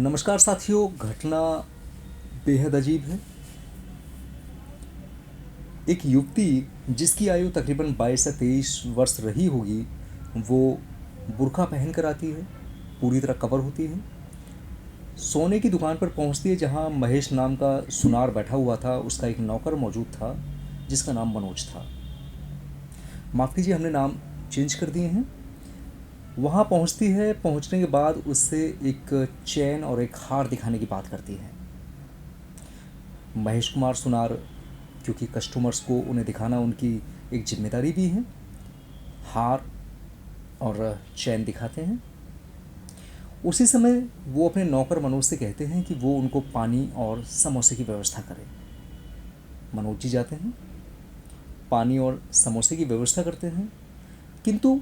नमस्कार साथियों। घटना बेहद अजीब है। एक युवती जिसकी आयु तकरीबन 22 से 23 वर्ष रही होगी, वो बुर्का पहन कर आती है, पूरी तरह कवर होती है। सोने की दुकान पर पहुंचती है जहां महेश नाम का सुनार बैठा हुआ था। उसका एक नौकर मौजूद था जिसका नाम मनोज था। माफ़ कीजिए, हमने नाम चेंज कर दिए हैं। वहाँ पहुंचती है। पहुंचने के बाद उससे एक चैन और एक हार दिखाने की बात करती है। महेश कुमार सुनार, क्योंकि कस्टमर्स को उन्हें दिखाना उनकी एक जिम्मेदारी भी है, हार और चैन दिखाते हैं। उसी समय वो अपने नौकर मनोज से कहते हैं कि वो उनको पानी और समोसे की व्यवस्था करें। मनोज जी जाते हैं, पानी और समोसे की व्यवस्था करते हैं, किंतु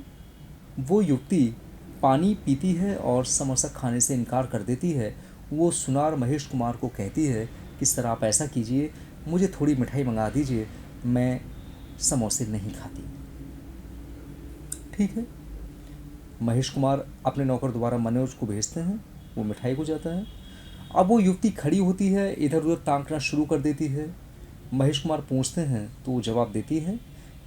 वो युवती पानी पीती है और समोसा खाने से इनकार कर देती है। वो सुनार महेश कुमार को कहती है कि सर आप ऐसा कीजिए, मुझे थोड़ी मिठाई मंगा दीजिए, मैं समोसे नहीं खाती। ठीक है। महेश कुमार अपने नौकर द्वारा मनोज को भेजते हैं, वो मिठाई को जाता है। अब वो युवती खड़ी होती है, इधर उधर ताकना शुरू कर देती है। महेश कुमार पूछते हैं तो वो जवाब देती है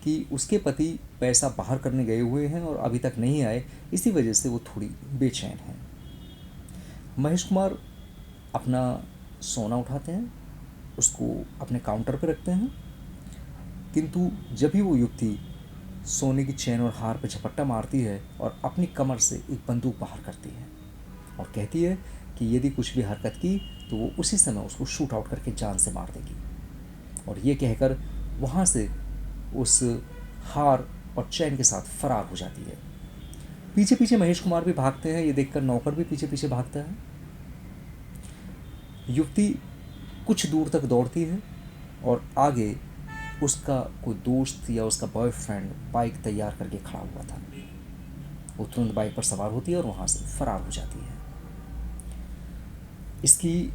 कि उसके पति पैसा बाहर करने गए हुए हैं और अभी तक नहीं आए, इसी वजह से वो थोड़ी बेचैन है। महेश कुमार अपना सोना उठाते हैं, उसको अपने काउंटर पर रखते हैं, किंतु जब भी वो युवती सोने की चैन और हार पर झपट्टा मारती है और अपनी कमर से एक बंदूक बाहर करती है और कहती है कि यदि कुछ भी हरकत की तो वो उसी समय उसको शूट आउट करके जान से मार देगी। और ये कहकर वहाँ से उस हार और चैन के साथ फरार हो जाती है। पीछे पीछे महेश कुमार भी भागते हैं। ये देखकर नौकर भी पीछे पीछे भागता है। युवती कुछ दूर तक दौड़ती है और आगे उसका कोई दोस्त या उसका बॉयफ्रेंड बाइक तैयार करके खड़ा हुआ था। वो तुरंत बाइक पर सवार होती है और वहाँ से फरार हो जाती है। इसकी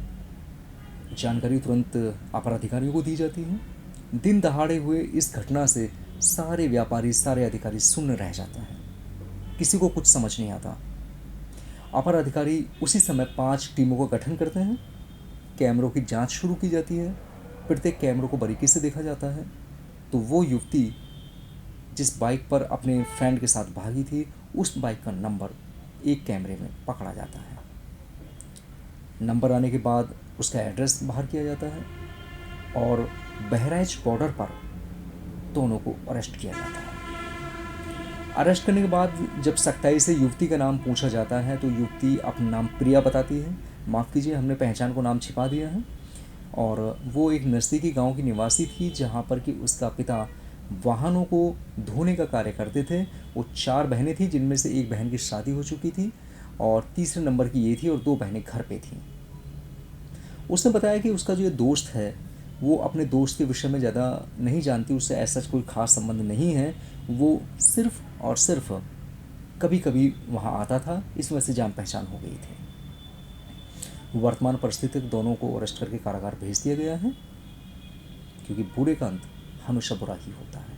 जानकारी तुरंत अपर अधिकारियों को दी जाती है। दिन दहाड़े हुए इस घटना से सारे व्यापारी, सारे अधिकारी सुन्न रह जाते हैं। किसी को कुछ समझ नहीं आता। अपर अधिकारी उसी समय 5 टीमों का गठन करते हैं। कैमरों की जांच शुरू की जाती है। प्रत्येक कैमरों को बारीकी से देखा जाता है तो वो युवती जिस बाइक पर अपने फ्रेंड के साथ भागी थी, उस बाइक का नंबर एक कैमरे में पकड़ा जाता है। नंबर आने के बाद उसका एड्रेस बाहर किया जाता है और बहराइच बॉर्डर पर दोनों को अरेस्ट किया जाता है। अरेस्ट करने के बाद जब सख्ताई से युवती का नाम पूछा जाता है तो युवती अपना नाम प्रिया बताती है। माफ़ कीजिए, हमने पहचान को नाम छिपा दिया है। और वो एक नज़दीकी गांव की निवासी थी जहां पर कि उसका पिता वाहनों को धोने का कार्य करते थे। वो 4 बहनें थीं, जिनमें से एक बहन की शादी हो चुकी थी और तीसरे नंबर की ये थी और 2 बहनें घर पे थीं। उसने बताया कि उसका जो ये दोस्त है वो अपने दोस्त के विषय में ज़्यादा नहीं जानती, उससे ऐसा कोई ख़ास संबंध नहीं है। वो सिर्फ़ और सिर्फ कभी कभी वहाँ आता था, इस वजह से जान पहचान हो गई थी। वर्तमान परिस्थिति में दोनों को अरेस्ट करके कारागार भेज दिया गया है, क्योंकि बुरे का अंत हमेशा बुरा ही होता है।